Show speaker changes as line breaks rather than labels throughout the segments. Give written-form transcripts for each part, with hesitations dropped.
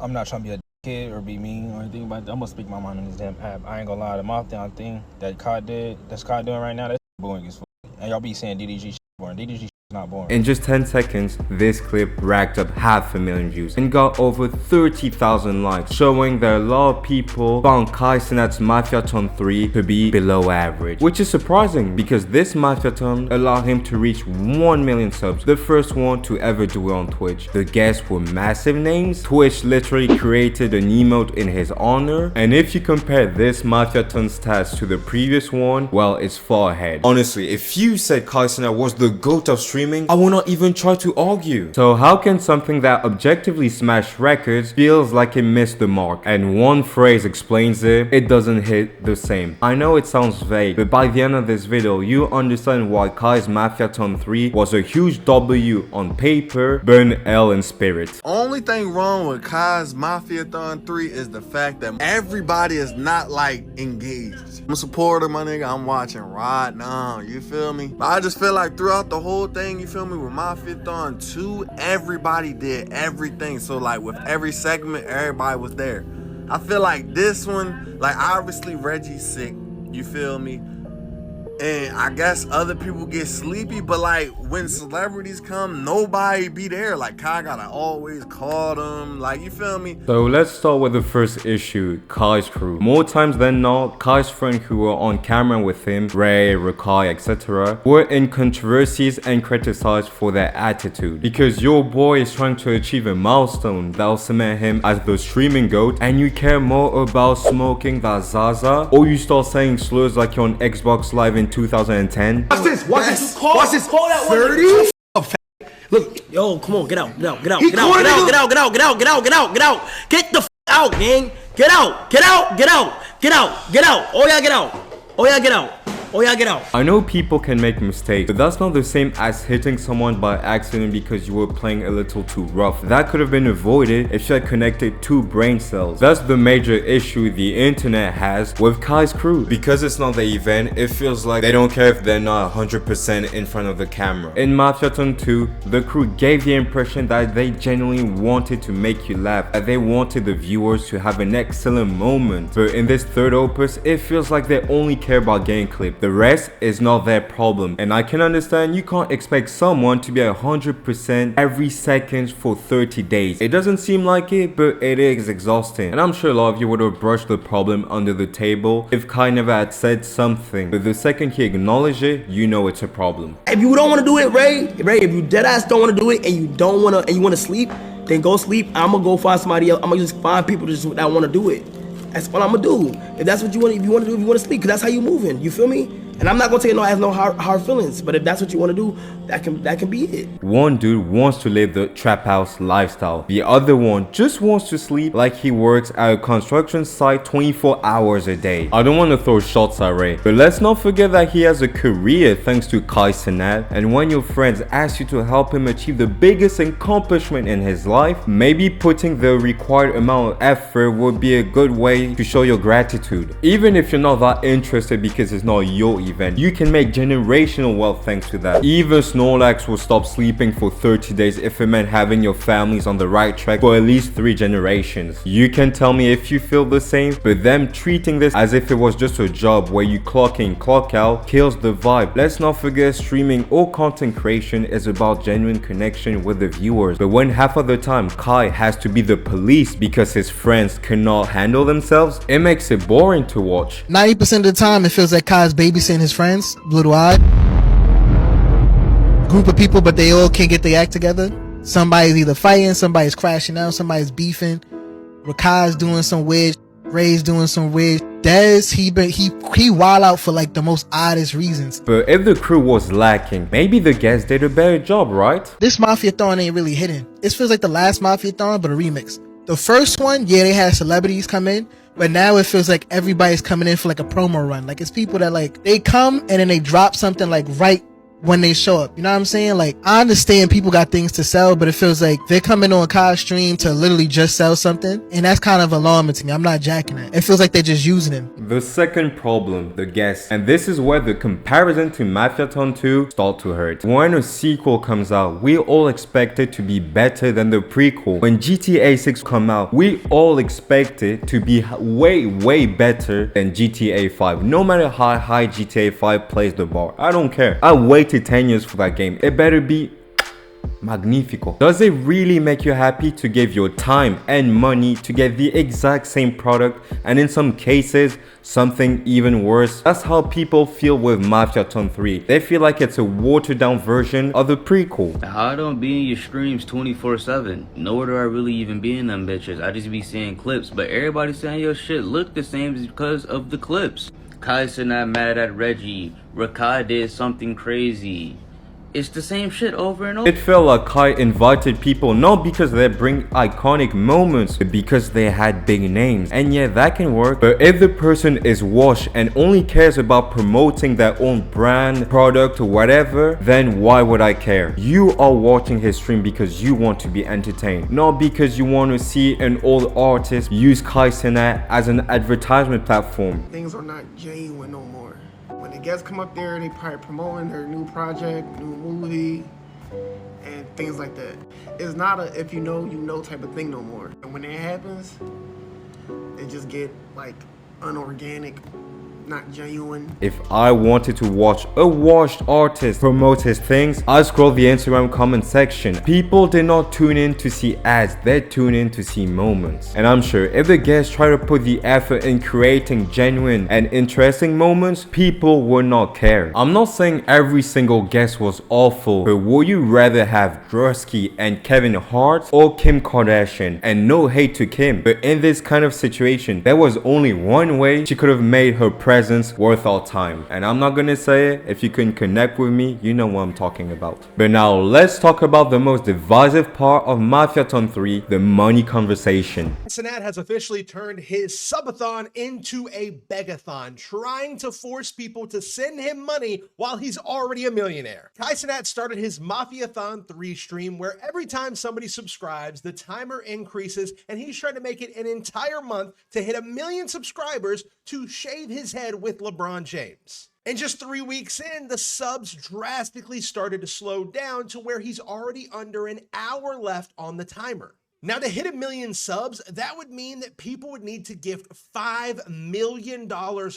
I'm not trying to be a kid or be mean or anything, but I'm gonna speak my mind on this damn app. I ain't gonna lie, the Mafiathon thing that COD doing right now, that's boring as fuck. And y'all be saying DDG shit boring. DDG shit is not boring.
In just 10 seconds, this clip racked up 500,000 views and got over 30,000 likes, showing that a lot of people found Cenat's Mafiathon 3 to be below average, which is surprising because this Mafiathon allowed him to reach 1 million subs, the first one to ever do it on Twitch. The guests were massive names. Twitch literally created an emote in his honor, and if you compare this Mafiathon stats to the previous one, well, it's far ahead. Honestly, if you said Cenat was the GOAT of streaming, I will not even try to argue. So how can something that objectively smashed records feels like it missed the mark? And one phrase explains it, it doesn't hit the same. I know it sounds vague, but by the end of this video, you understand why Kai's Mafiathon 3 was a huge W on paper, but an L in spirit.
Only thing wrong with Kai's Mafiathon 3 is the fact that everybody is not like engaged. I'm a supporter, my nigga. I'm watching right now, you feel me? But I just feel like throughout the whole thing, you feel me, with Mafiathon 2, everybody did everything. So like with every segment, everybody was there. I feel like this one, like obviously Reggie's sick, you feel me? And I guess other people get sleepy, but like when celebrities come, nobody be there. Like Kai gotta always call them, like, you feel me?
So let's start with the first issue, Kai's crew. More times than not, Kai's friends who were on camera with him, Ray, Rakai, etc., were in controversies and criticized for their attitude. Because your boy is trying to achieve a milestone that'll cement him as the streaming GOAT, and you care more about smoking that Zaza, or you start saying slurs like you're on Xbox Live in 2010.
Watch this, watch this, watch this.
Call that
30?
Look, yo, come on, get out, get out, get out, get out, get out, get out, get out, get out, get out, get out, get out. Get the f out, gang. Get out, get out, get out, get out, get out. Oh yeah, get out. Oh yeah, get out. Oh yeah, get out.
I know people can make mistakes, but that's not the same as hitting someone by accident because you were playing a little too rough. That could have been avoided if you had connected two brain cells. That's the major issue the internet has with Kai's crew. Because it's not the event, it feels like they don't care if they're not 100% in front of the camera. In Mafiathon 2, the crew gave the impression that they genuinely wanted to make you laugh, that they wanted the viewers to have an excellent moment. But in this third opus, it feels like they only care about getting clipped. The rest is not their problem, and I can understand you can't expect someone to be 100% every second for 30 days. It doesn't seem like it, but it is exhausting, and I'm sure a lot of you would have brushed the problem under the table if Kai never had said something, but the second he acknowledged it, you know it's a problem.
If you don't want to do it, Ray, if you dead ass don't want to do it and you don't want to, and you want to sleep, then go sleep. I'm gonna go find somebody else. I'm gonna just find people that want to do it. That's what I'm gonna do. If that's what you want, if you want to do, if you want to sleep, because that's how you moving. You feel me? And I'm not gonna take no hard feelings. But if that's what you want to do, that can be it.
One dude wants to live the trap house lifestyle. The other one just wants to sleep like he works at a construction site 24 hours a day. I don't want to throw shots at Ray, but let's not forget that he has a career thanks to Cenat. And when your friends ask you to help him achieve the biggest accomplishment in his life, maybe putting the required amount of effort would be a good way to show your gratitude. Even if you're not that interested because it's not your event, you can make generational wealth thanks to that. Even Snorlax will stop sleeping for 30 days if it meant having your families on the right track for at least 3 generations. You can tell me if you feel the same, but them treating this as if it was just a job where you clock in, clock out, kills the vibe. Let's not forget streaming or content creation is about genuine connection with the viewers. But when half of the time Kai has to be the police because his friends cannot handle themselves, it makes it boring to watch.
90% of the time, it feels like Kai's babysitting his friends, little-eyed. Group of people, but they all can't get their act together. Somebody's either fighting, somebody's crashing out, somebody's beefing. Rakai's doing some weird, Ray's doing some weird. Dez, he wild out for like the most oddest reasons.
But if the crew was lacking, maybe the guests did a better job, right?
This Mafiathon ain't really hitting. It feels like the last Mafiathon, but a remix. The first one, yeah, they had celebrities come in, but now it feels like everybody's coming in for like a promo run. Like it's people that like, they come and then they drop something like right when they show up. You know what I'm saying? Like, I understand people got things to sell, but it feels like they're coming on Kai's stream to literally just sell something, and that's kind of alarming to me. I'm not jacking it. It feels like they're just using him.
The second problem, the guests. And this is where the comparison to Mafiathon 2 start to hurt. When a sequel comes out, we all expect it to be better than the prequel. When GTA 6 come out, we all expect it to be way better than GTA 5. No matter how high GTA 5 plays the bar, I don't care. I waited 10 years for that game. It better be magnifico. Does it really make you happy to give your time and money to get the exact same product, and in some cases something even worse? That's how people feel with Mafiathon 3. They feel like it's a watered down version of the prequel.
I don't be in your streams 24/7. Nowhere do I really even be in them bitches. I just be seeing clips, but everybody saying your shit look the same because of the clips. Kai's not mad at Reggie. Rakai did something crazy. It's the same shit over and over.
It felt like Kai invited people not because they bring iconic moments, but because they had big names. And yeah, that can work, but if the person is washed and only cares about promoting their own brand, product, or whatever, then why would I care? You are watching his stream because you want to be entertained, not because you want to see an old artist use Cenat as an advertisement platform.
Things are not genuine no more. When the guests come up there, they probably promoting their new project, new movie, and things like that. It's not a if you know type of thing no more. And when that happens, it just get like unorganic, not genuine.
If I wanted to watch a washed artist promote his things, I scroll the Instagram comment section. People did not tune in to see ads, they tune in to see moments. And I'm sure if the guests try to put the effort in creating genuine and interesting moments, people would not care. I'm not saying every single guest was awful, but would you rather have Drusky and Kevin Hart or Kim Kardashian? And no hate to Kim, but in this kind of situation, there was only one way she could have made her presence worth our time. And I'm not gonna say it. If you can connect with me, you know what I'm talking about. But now let's talk about the most divisive part of Mafiathon 3, the money conversation.
Cenat has officially turned his subathon into a begathon, trying to force people to send him money while he's already a millionaire. Cenat started his Mafiathon 3 stream where every time somebody subscribes, the timer increases, and he's trying to make it an entire month to hit 1 million subscribers to shave his head with LeBron James. And just 3 weeks in, the subs drastically started to slow down to where he's already under an hour left on the timer. Now, to hit 1 million subs, that would mean that people would need to gift $5 million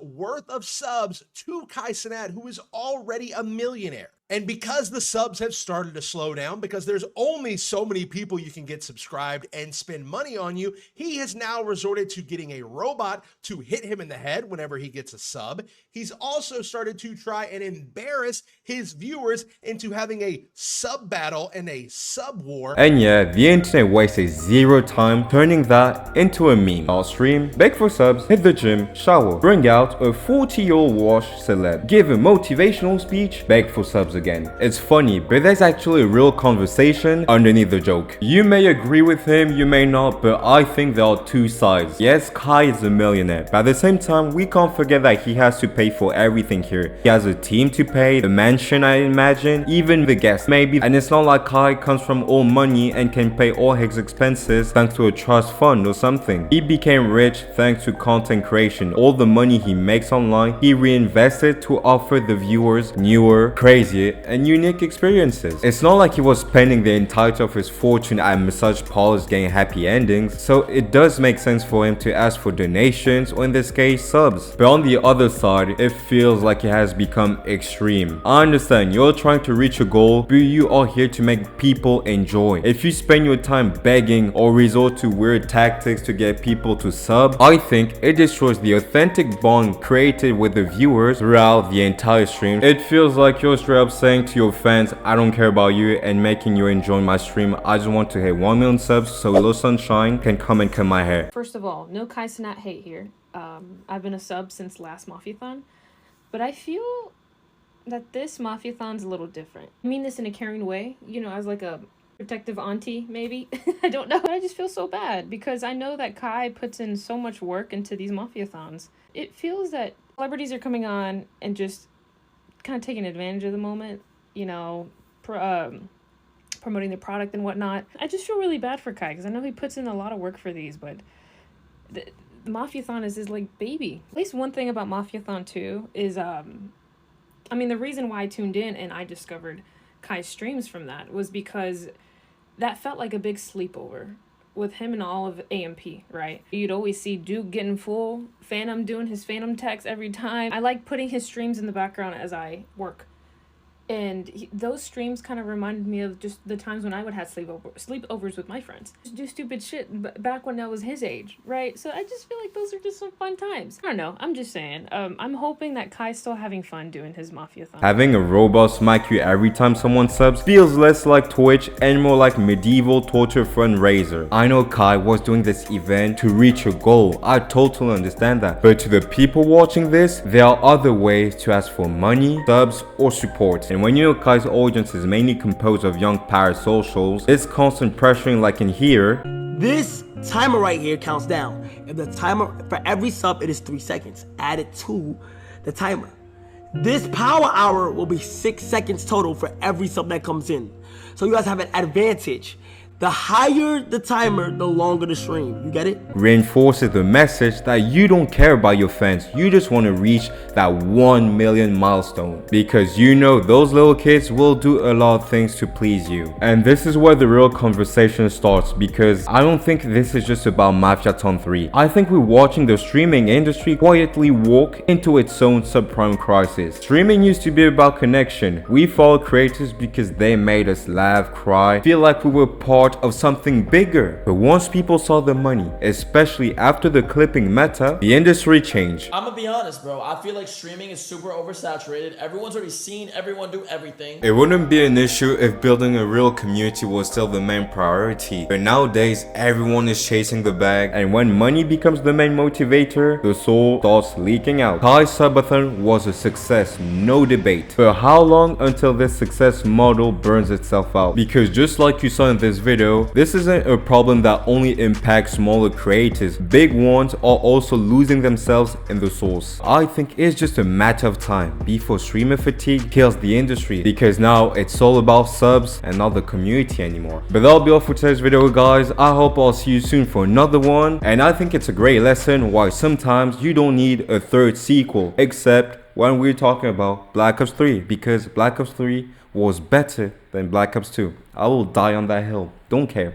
worth of subs to Cenat, who is already a millionaire. And because the subs have started to slow down, because there's only so many people you can get subscribed and spend money on you, he has now resorted to getting a robot to hit him in the head whenever he gets a sub. He's also started to try and embarrass his viewers into having a sub battle and a sub war.
And yeah, the internet wasted zero time turning that into a meme. I'll stream, beg for subs, hit the gym, shower, bring out a 40-year-old washed celeb, give a motivational speech, beg for subs again. It's funny, but there's actually a real conversation underneath the joke. You may agree with him, you may not, but I think there are two sides. Yes, Kai is a millionaire, but at the same time, we can't forget that he has to pay for everything here. He has a team to pay, the mansion I imagine, even the guests maybe, and it's not like Kai comes from all money and can pay all his expenses thanks to a trust fund or something. He became rich thanks to content creation. All the money he makes online, he reinvested to offer the viewers newer, crazier, and unique experiences. It's not like he was spending the entirety of his fortune at massage parlors getting happy endings, so it does make sense for him to ask for donations, or in this case, subs. But on the other side, it feels like it has become extreme. I understand you're trying to reach a goal, but you are here to make people enjoy. If you spend your time begging or resort to weird tactics to get people to sub, I think it destroys the authentic bond created with the viewers throughout the entire stream. It feels like you're straight up saying to your fans, I don't care about you, and making you enjoy my stream. I just want to hit 1 million subs so Lil Sunshine can come and cut my hair.
First of all, no Cenat hate here. I've been a sub since last Mafiathon, but I feel that this Mafiathon's a little different. I mean this in a caring way, you know, as like a protective auntie, maybe. I don't know. I just feel so bad because I know that Kai puts in so much work into these Mafiathons. It feels that celebrities are coming on and just kind of taking advantage of the moment, you know, promoting the product and whatnot. I just feel really bad for Kai because I know he puts in a lot of work for these, but Mafiathon is his like baby. At least one thing about Mafiathon 2 is I mean, the reason why I tuned in and I discovered Kai's streams from that was because that felt like a big sleepover with him and all of AMP, right? You'd always see Duke getting full, Phantom doing his Phantom text every time. I like putting his streams in the background as I work. And those streams kind of reminded me of just the times when I would have sleepovers with my friends. Just do stupid shit back when I was his age, right? So I just feel like those are just some fun times. I don't know, I'm just saying. I'm hoping that Kai's still having fun doing his Mafiathon.
Having a robot smack you every time someone subs feels less like Twitch and more like medieval torture fundraiser. I know Kai was doing this event to reach a goal, I totally understand that. But to the people watching this, there are other ways to ask for money, subs, or support. And when you know Kai's audience is mainly composed of young parasocials, this constant pressuring like in here,
This timer right here counts down. If the timer, for every sub, it is 3 seconds. Add it to the timer. This power hour will be 6 seconds total for every sub that comes in. So you guys have an advantage. The higher the timer, the longer the stream. You get it?
reinforces the message that you don't care about your fans, you just want to reach that 1 million milestone. Because you know those little kids will do a lot of things to please you. And this is where the real conversation starts, because I don't think this is just about Mafiathon 3. I think we're watching the streaming industry quietly walk into its own subprime crisis. Streaming used to be about connection. We follow creators because they made us laugh, cry, feel like we were part of something bigger. But once people saw the money, especially after the clipping meta, the industry changed.
I'm gonna be honest, bro. I feel like streaming is super oversaturated. Everyone's already seen everyone do everything.
It wouldn't be an issue if building a real community was still the main priority. But nowadays, everyone is chasing the bag, and when money becomes the main motivator, the soul starts leaking out. Kai's subathon was a success, no debate. But how long until this success model burns itself out? Because just like you saw in this video, this isn't a problem that only impacts smaller creators. Big ones are also losing themselves in the source. I think it's just a matter of time before streamer fatigue kills the industry, because now it's all about subs and not the community anymore. But that'll be all for today's video, guys. I hope I'll see you soon for another one, and I think it's a great lesson why sometimes you don't need a third sequel, except when we're talking about Black Ops 3, because Black Ops 3 was better than Black Ops 2. I will die on that hill. Don't care.